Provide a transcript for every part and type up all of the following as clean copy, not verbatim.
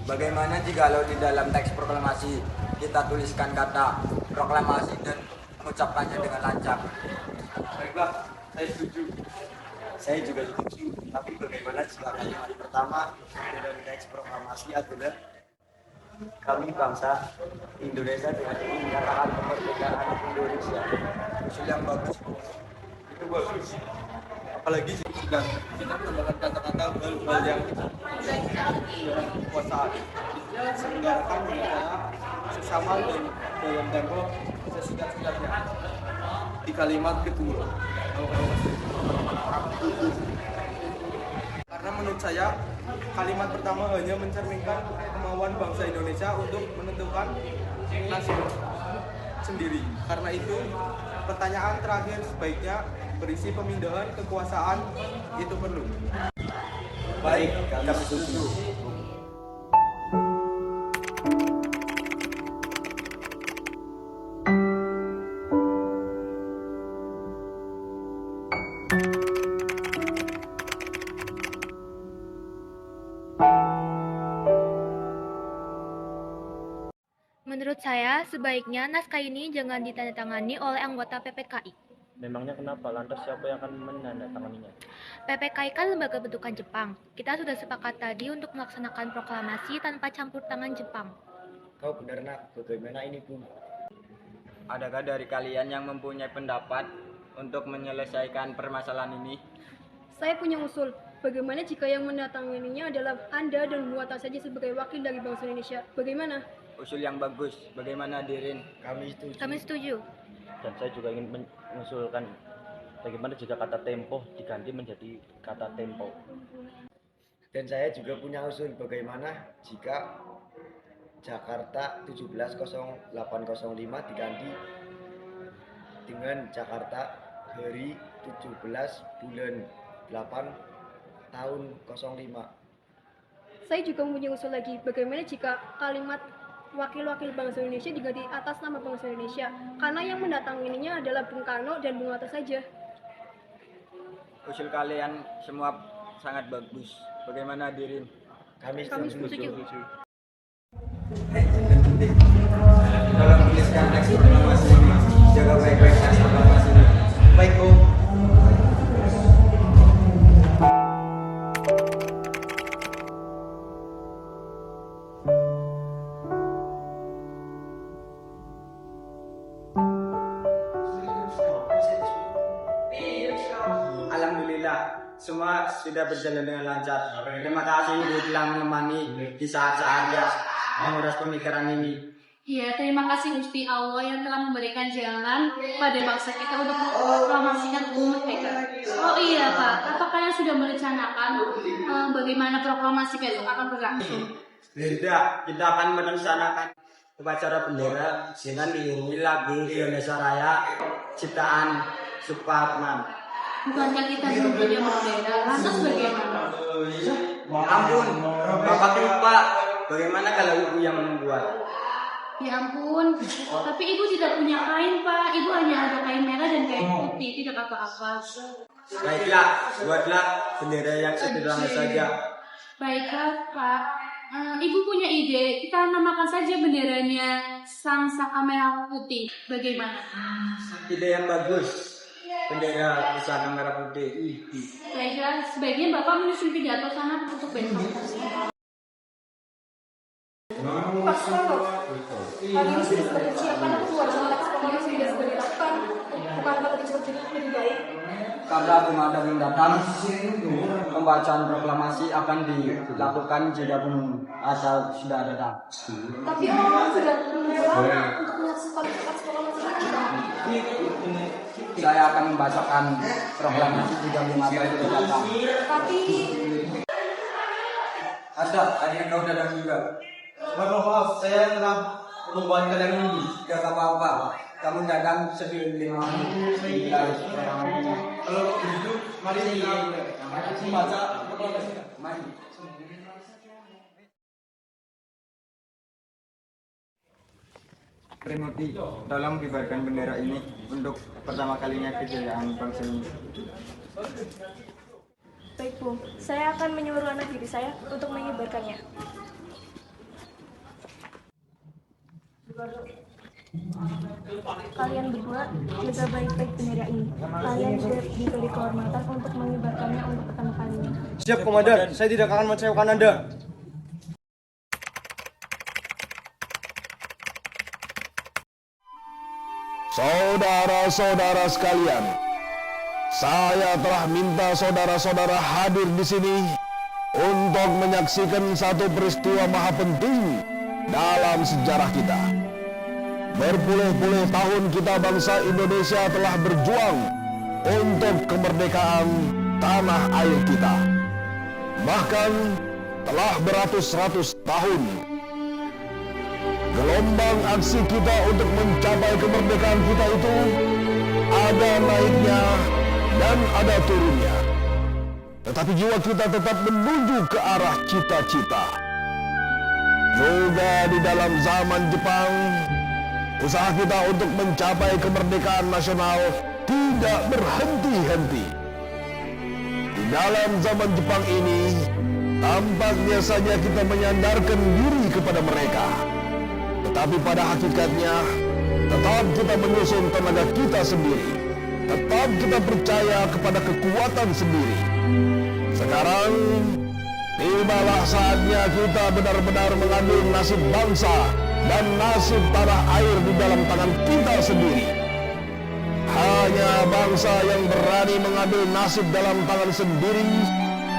Bagaimana jikalau di dalam teks proklamasi kita tuliskan kata proklamasi dan mengucapkannya dengan lancar? Baiklah, saya setuju. Saya juga setuju, tapi bagaimana jika kalimat pertama dalam teks proklamasi adalah kami bangsa Indonesia dengan ini menyatakan kemerdekaan Indonesia. Usul yang bagus. Itu bagus. Apalagi jika kita menambahkan kata-kata hal-hal yang kekuasaan. Selenggarakan budaya sesama dan dalam tempo sesingkat-singkatnya. Di kalimat kedua. Karena menurut saya kalimat pertama hanya mencerminkan kemauan bangsa Indonesia untuk menentukan nasib sendiri. Karena itu pertanyaan terakhir sebaiknya berisi pemindahan kekuasaan itu perlu. Baik, kami setuju. Menurut saya, sebaiknya naskah ini jangan ditandatangani oleh anggota PPKI. Memangnya kenapa? Lantas siapa yang akan menandatanganinya? PPKI kan lembaga bentukan Jepang. Kita sudah sepakat tadi untuk melaksanakan proklamasi tanpa campur tangan Jepang. Kau benar nak, bagaimana ini Bu? Adakah dari kalian yang mempunyai pendapat untuk menyelesaikan permasalahan ini? Saya punya usul. Bagaimana jika yang mendatanganinya adalah Anda dan Bu Atta saja sebagai wakil dari bangsa Indonesia? Bagaimana? Usul yang bagus. Bagaimana Dirin? Kami setuju. Kami setuju. Dan saya juga ingin mengusulkan bagaimana jika kata tempo diganti menjadi kata tempo. Dan saya juga punya usul bagaimana jika Jakarta 170805 diganti dengan Jakarta hari 17 bulan 8 tahun 05. Saya juga mempunyai usul lagi. Bagaimana jika kalimat wakil-wakil bangsa Indonesia diganti atas nama bangsa Indonesia? Karena yang mendatanganinya adalah Bung Karno dan Bung Hatta saja. Usul kalian semua sangat bagus. Bagaimana Dirin? Kami Kami setuju. setuju. Dalam tuliskan teks proklamasi ini, jaga baik-baik teks proklamasi ini. Baik Om. Alhamdulillah, semua sudah berjalan dengan lancar. Terima kasih Ibu telah menemani di saat-saat yang menguras pemikiran ini. Ya, terima kasih Gusti Allah yang telah memberikan jalan pada bangsa kita untuk memproklamasikan kemerdekaan. Oh iya Pak, apa kalian sudah merencanakan bagaimana proklamasi besok akan berlangsung? Tidak, kita akan merencanakan upacara bendera dengan diiringi lagu Indonesia Raya ciptaan Supratman. Bukankah kita belum punya bendera? Lantas bagaimana? Ampun, Bapak lupa. Bagaimana kalau Ibu yang membuat? Ya ampun, tapi Ibu tidak punya kain Pak. Ibu hanya ada kain merah dan kain putih, tidak apa-apa. Baiklah, buatlah bendera yang sederhana saja. Baiklah Pak. Ibu punya ide, kita namakan saja benderanya Sang Saka Merah Putih. Bagaimana? Ide yang bagus. Bendera pusaka merah putih. Baiklah, sebaiknya Bapak menyusun pidato sana untuk besok. Pak Soekarno, hal ini sudah sebagai siapkan atau wajib teks proklamasi sudah segera dilakukan. Bukankah lebih cepat lebih baik? Karena belum ada yang datang, pembacaan proklamasi akan dilakukan jika belum asal sudah datang. Tapi orang sudah menunggu lama untuk menyaksikan teks proklamasi ini. Saya akan membacakan proklamasi jika belum ada yang datang. Tapi Ada yang kau datang juga. Maaf, saya telah membuat kalian menunggu. Tidak apa-apa. Kamu datang sebelum 5 menit. Kalau begitu, mari kita membaca proklamasi. Mari. Trimurti, tolong kibarkan bendera ini untuk pertama kalinya kejayaan bangsa ini. baik Bu, saya akan menyuruh anak diri saya untuk mengibarkannya. Kalian berdua jaga baik-baik bendera ini. Kalian juga diberi kehormatan untuk mengibarkannya untuk pertama kalinya. Siap, Komandan. Saya tidak akan mengecewakan Anda. Saudara-saudara sekalian, saya telah minta saudara-saudara hadir di sini untuk menyaksikan satu peristiwa maha penting dalam sejarah kita. Berpuluh-puluh tahun kita bangsa Indonesia telah berjuang untuk kemerdekaan tanah air kita. Bahkan telah beratus-ratus tahun. Gelombang aksi kita untuk mencapai kemerdekaan kita itu ada naiknya dan ada turunnya. Tetapi jiwa kita tetap menuju ke arah cita-cita. Juga di dalam zaman Jepang, usaha kita untuk mencapai kemerdekaan nasional tidak berhenti-henti. Di dalam zaman Jepang ini, tampaknya saja kita menyandarkan diri kepada mereka. Tetapi pada hakikatnya, tetap kita menyusun tenaga kita sendiri. Tetap kita percaya kepada kekuatan sendiri. Sekarang, tibalah saatnya kita benar-benar mengambil nasib bangsa dan nasib tanah air di dalam tangan kita sendiri. Hanya bangsa yang berani mengambil nasib dalam tangan sendiri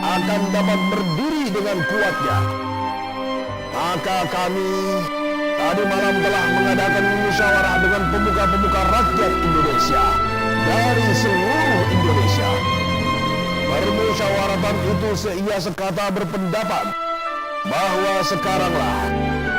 akan dapat berdiri dengan kuatnya. Maka kami tadi malam telah mengadakan musyawarah dengan pemuka-pemuka rakyat Indonesia dari seluruh Indonesia. Permusyawaratan itu seia sekata berpendapat bahwa sekaranglah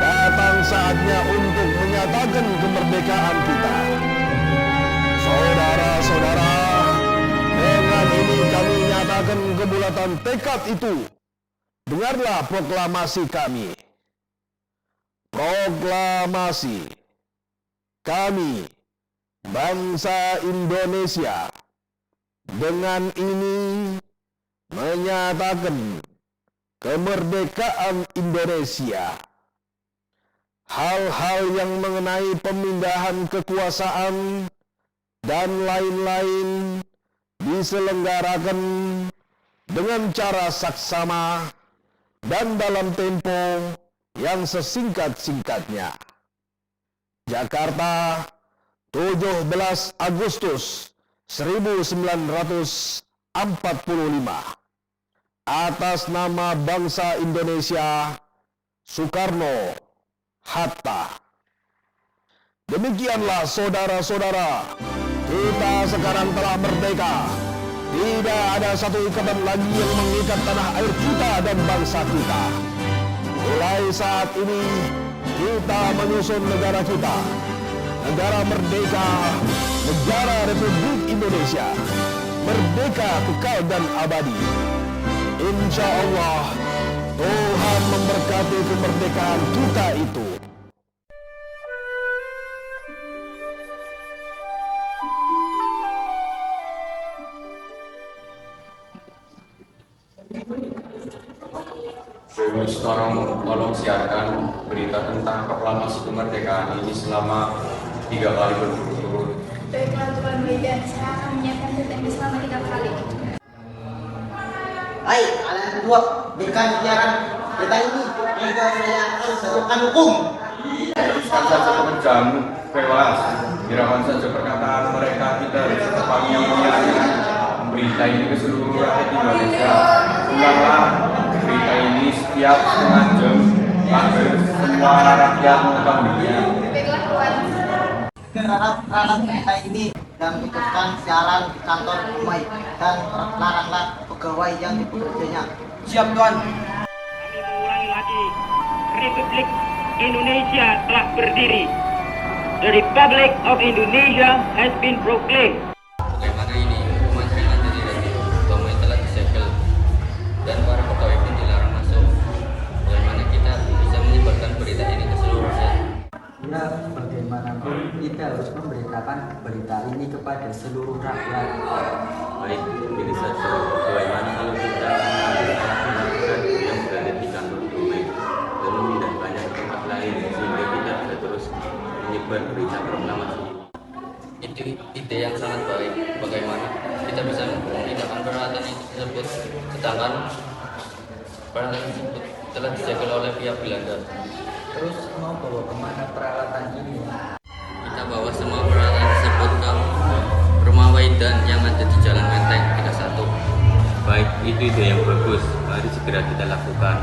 datang saatnya untuk menyatakan kemerdekaan kita. Saudara-saudara, dengan ini kami nyatakan kebulatan tekad itu. Dengarlah proklamasi kami. Proklamasi kami, bangsa Indonesia, dengan ini menyatakan kemerdekaan Indonesia. Hal-hal yang mengenai pemindahan kekuasaan dan lain-lain diselenggarakan dengan cara saksama dan dalam tempo yang sesingkat-singkatnya. Jakarta, 17 Agustus 1945. Atas nama bangsa Indonesia, Soekarno Hatta. Demikianlah saudara-saudara, kita sekarang telah merdeka. Tidak ada satu ikatan lagi yang mengikat tanah air kita dan bangsa kita. Mulai saat ini, kita menyusun negara kita. Negara merdeka, negara Republik Indonesia. Merdeka kekal dan abadi. Insya Allah, Tuhan memberkati kemerdekaan kita itu. Dewi, tolong siarkan berita tentang proklamasi kemerdekaan ini selama 3 kali berturut-turut. Baiklah Tuan Medan, saya akan menyiapkan berita ini selama 3 kali. Baik, kalian berdua berikan siaran berita ini hingga saya akan serukan hukum. Teruskan saja pekerjaanmu, Pewas. Hiraukan saja perkataan mereka, kita harus tetap yang mulia. Berita ini ke seluruh rakyat Indonesia. Ulanglah berita ini setiap setengah jam agar semua rakyat mengetahuinya. Baiklah Tuan. Terhadap berita ini dan ikutkan siaran di kantor Umay dan laranglah pegawai yang bekerjanya. Siap, Tuan. Kami mengulangi lagi, Republik Indonesia telah berdiri. The Republic of Indonesia has been proclaimed. Bagaimana ini? Pemasaran dari radio, Tomai telah disegel dan para pegawai pun dilarang masuk. Bagaimana kita bisa menyebarkan berita ini ke seluruh rakyat? Ya, bagaimanapun kita harus memberitakan berita ini kepada seluruh rakyat. Baik, ini saja. Bagaimana kalau kita melakukan yang berada di kantor Tomai dan memindahkannya ke tempat lain sehingga kita bisa terus tersebut telah disegel oleh pihak Belanda. Terus mau bawa kemana peralatan ini? Kita bawa semua peralatan tersebut ke rumah Waidan yang ada di Jalan Menteng 31. Baik, itu ide yang bagus. Mari segera kita lakukan.